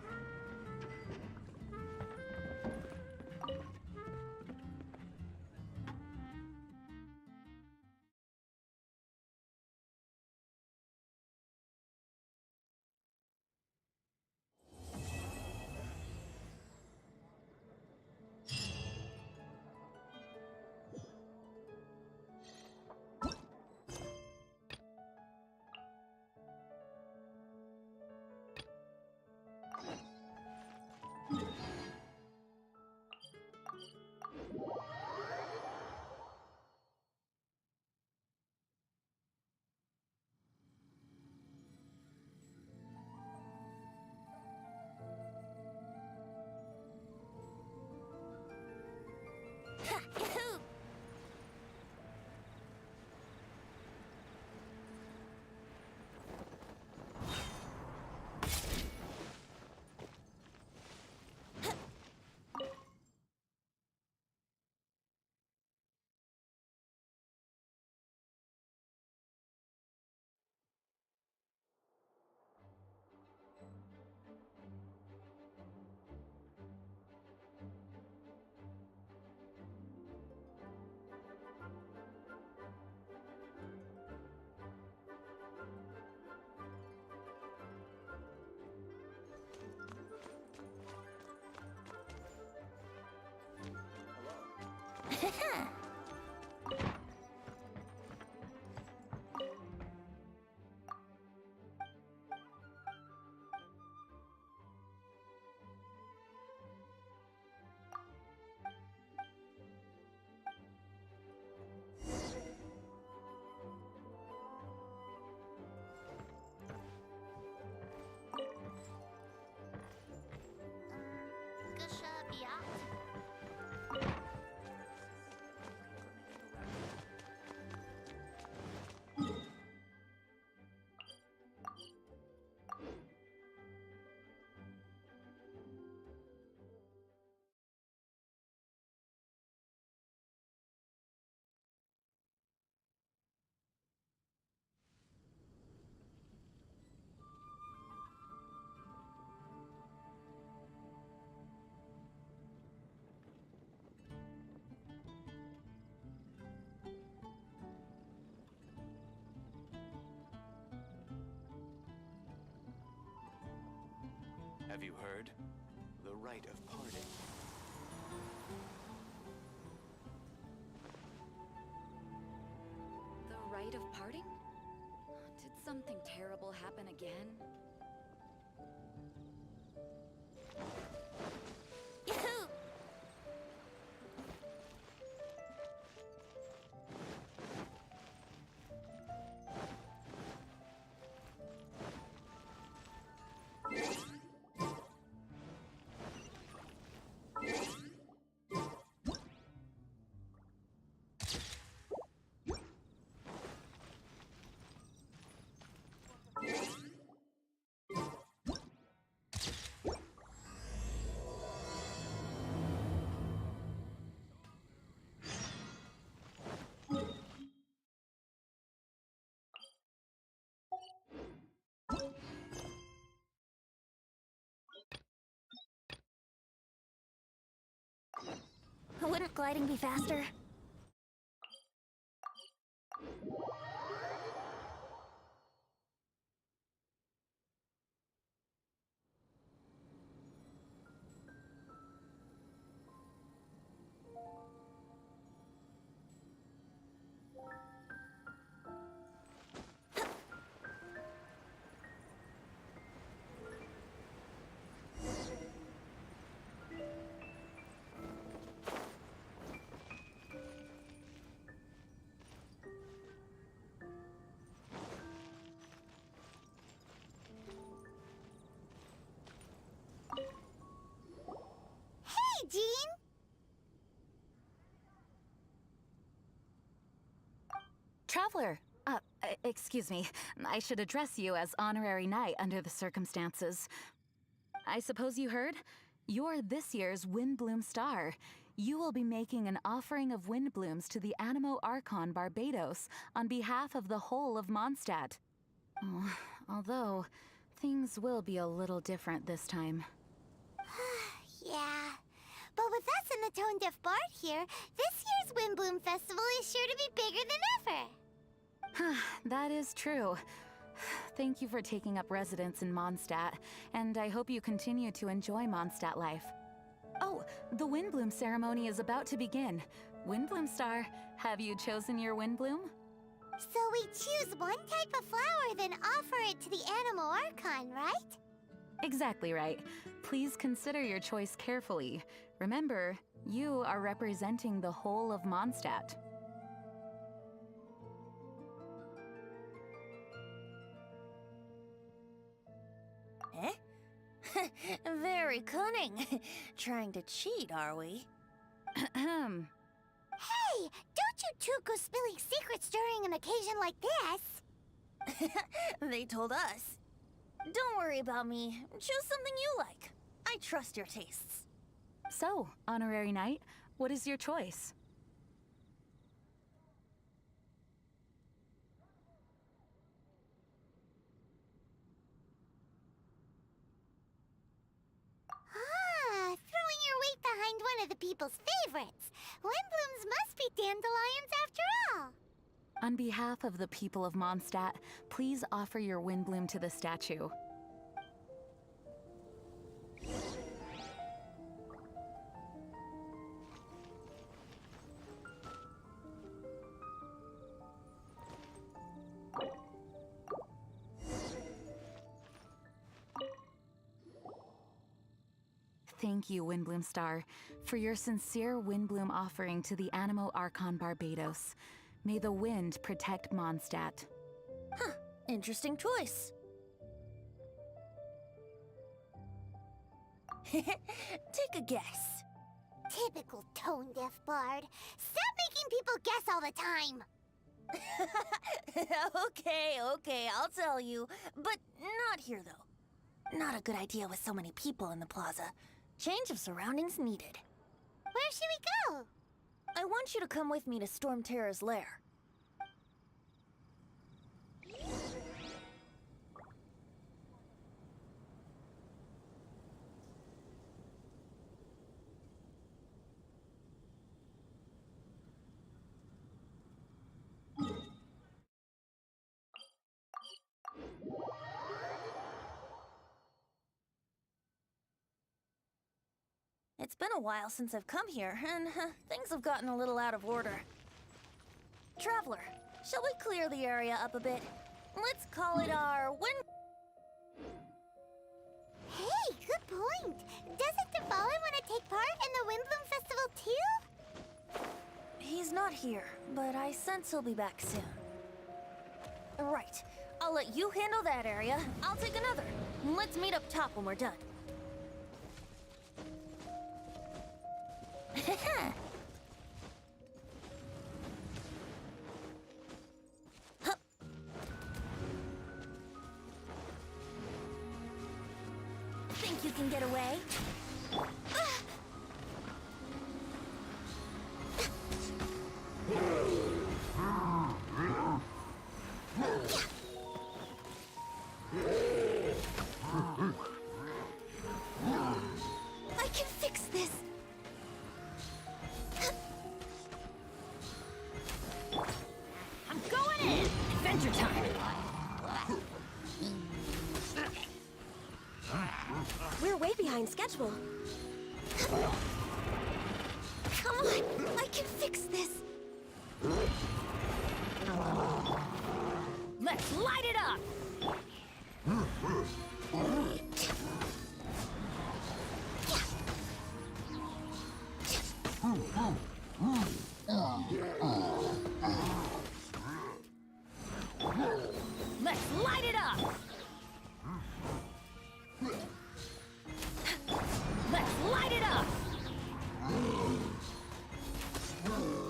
Have you heard? The Rite of Parting. The Rite of Parting? Did something terrible happen again? Yahoo! Wouldn't gliding be faster? Traveler, excuse me. I should address you as Honorary Knight under the circumstances. I suppose you heard? You're this year's Windblume Star. You will be making an offering of Windblooms to the Animo Archon Barbados on behalf of the whole of Mondstadt. Oh, although, things will be a little different this time. Yeah. But with us and the Tone Deaf Bard here, this year's Windblume Festival is sure to be bigger than ever. That is true. Thank you for taking up residence in Mondstadt, and I hope you continue to enjoy Mondstadt life. Oh, the Windblume ceremony is about to begin. Windblume Star, have you chosen your Windblume? So we choose one type of flower, then offer it to the Animo Archon, right? Exactly right. Please consider your choice carefully. Remember, you are representing the whole of Mondstadt. Eh? Very cunning. Trying to cheat, are we? Hey, don't you two go spilling secrets during an occasion like this. They told us. Don't worry about me. Choose something you like. I trust your tastes. So, Honorary Knight, what is your choice? Throwing your weight behind one of the people's favorites. Windblooms must be dandelions after all. On behalf of the people of Mondstadt, please offer your Windblume to the statue. Thank you, Windblume Star, for your sincere Windblume offering to the Animo Archon Barbados. May the wind protect Mondstadt. Huh, interesting choice. Take a guess. Typical Tone Deaf Bard. Stop making people guess all the time. Okay, I'll tell you. But not here, though. Not a good idea with so many people in the plaza. Change of surroundings needed. Where should we go? I want you to come with me to Storm Terror's lair. It's been a while since I've come here, and things have gotten a little out of order. Traveler, shall we clear the area up a bit? Let's call it our Hey, good point. Doesn't Devalen want to take part in the Windblume Festival too? He's not here, but I sense he'll be back soon. Right. I'll let you handle that area. I'll take another. Let's meet up top when we're done. Think you can get away? I can fix this. I'm going in! Adventure time! We're way behind schedule. Come on, I can fix this. Let's light it up! Let's light it up! Let's light it up!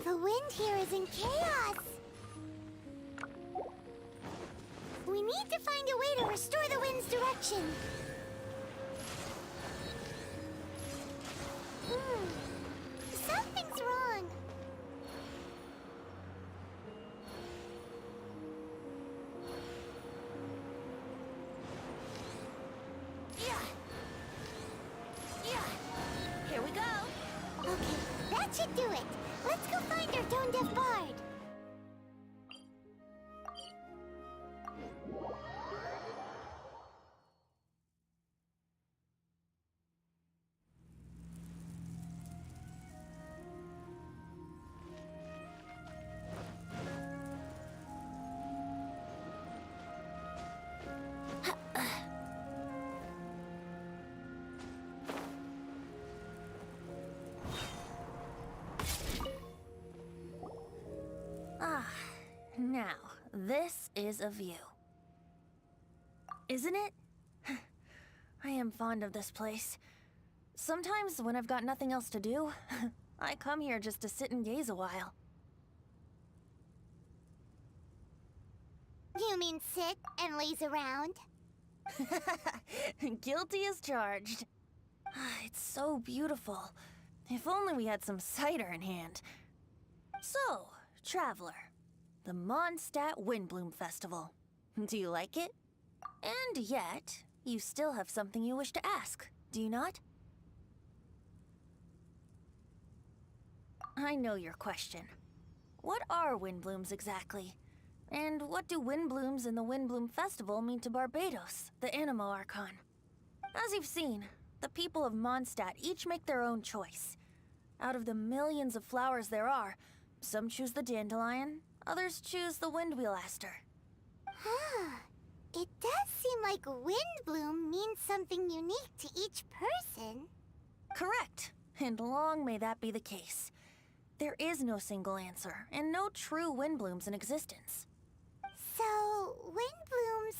The wind here is in chaos. find a way to restore the wind's direction. Something's wrong. Here we go. Okay, that should do it. Let's go find our tone-deaf bard. Now, this is a view. Isn't it? I am fond of this place. Sometimes when I've got nothing else to do, I come here just to sit and gaze a while. You mean sit and laze around? Guilty as charged. It's so beautiful. If only we had some cider in hand. So, traveler, the Mondstadt Windblume Festival. Do you like it? And yet, you still have something you wish to ask, do you not? I know your question. What are Windblooms exactly? And what do Windblooms in the Windblume Festival mean to Barbados, the Animo Archon? As you've seen, the people of Mondstadt each make their own choice. Out of the millions of flowers there are, some choose the dandelion, others choose the windwheel aster. It does seem like Windblume means something unique to each person. Correct, and long may that be the case. There is no single answer, and no true Windblooms in existence. So, Windblooms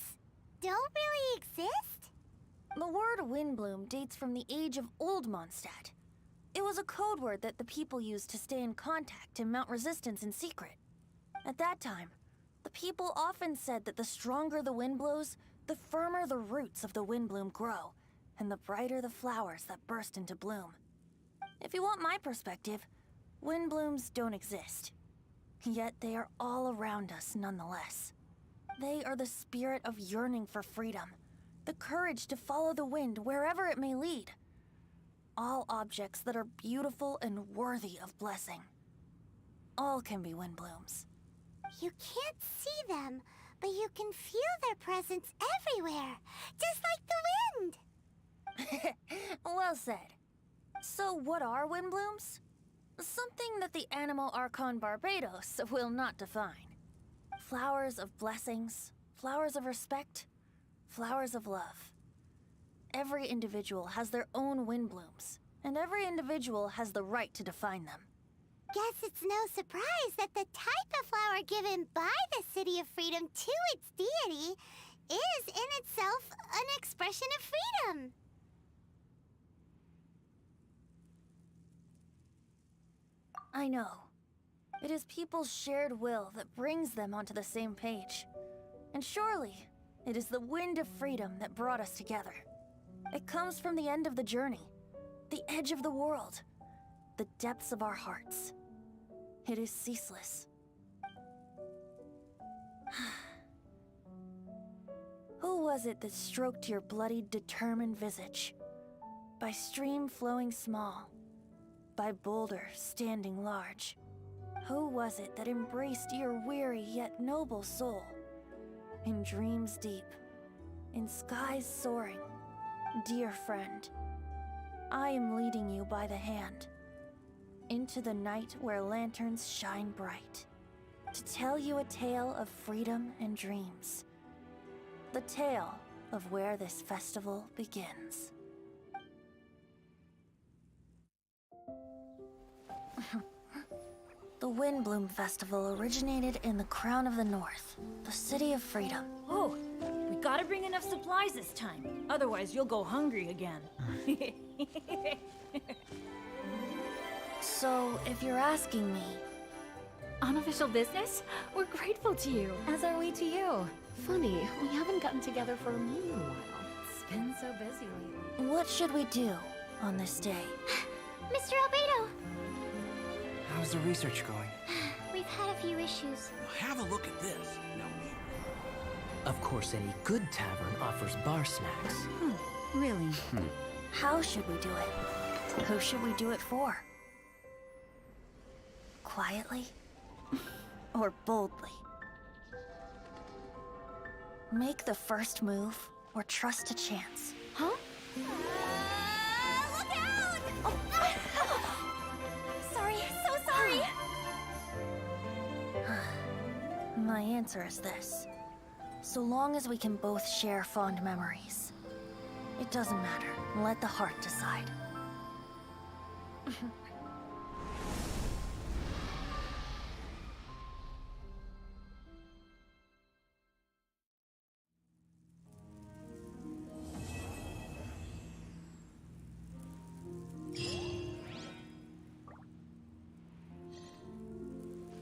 don't really exist? The word Windblume dates from the age of Old Mondstadt. It was a code word that the people used to stay in contact and mount resistance in secret. At that time, the people often said that the stronger the wind blows, the firmer the roots of the Windblume grow, and the brighter the flowers that burst into bloom. If you want my perspective, Windblooms don't exist. Yet they are all around us nonetheless. They are the spirit of yearning for freedom, the courage to follow the wind wherever it may lead. All objects that are beautiful and worthy of blessing. All can be Windblooms. You can't see them, but you can feel their presence everywhere, just like the wind. Well said. So what are Windblooms? Something that the Animo Archon Barbados will not define. Flowers of blessings, flowers of respect, flowers of love. Every individual has their own Windblooms, and every individual has the right to define them. Guess it's no surprise that the type of flower given by the City of Freedom to its deity is in itself an expression of freedom. I know. It is people's shared will that brings them onto the same page. And surely, it is the wind of freedom that brought us together. It comes from the end of the journey, the edge of the world, the depths of our hearts. It is ceaseless. Who was it that stroked your bloody, determined visage? By stream flowing small, by boulder standing large. Who was it that embraced your weary yet noble soul? In dreams deep, in skies soaring, dear friend, I am leading you by the hand into the night where lanterns shine bright, to tell you a tale of freedom and dreams, the tale of where this festival begins. The Windblume Festival originated in the Crown of the North, the City of Freedom. Oh, we gotta bring enough supplies this time. Otherwise, you'll go hungry again. So, if you're asking me... Unofficial business? We're grateful to you. As are we to you. Funny, we haven't gotten together for a while. It's been so busy lately. What should we do on this day? Mr. Albedo! How's the research going? We've had a few issues. Have a look at this. No. Of course, any good tavern offers bar snacks. Really? How should we do it? Who should we do it for? Quietly? Or boldly? Make the first move, or trust a chance. Huh? Look out! Sorry, so sorry! My answer is this. So long as we can both share fond memories. It doesn't matter. Let the heart decide.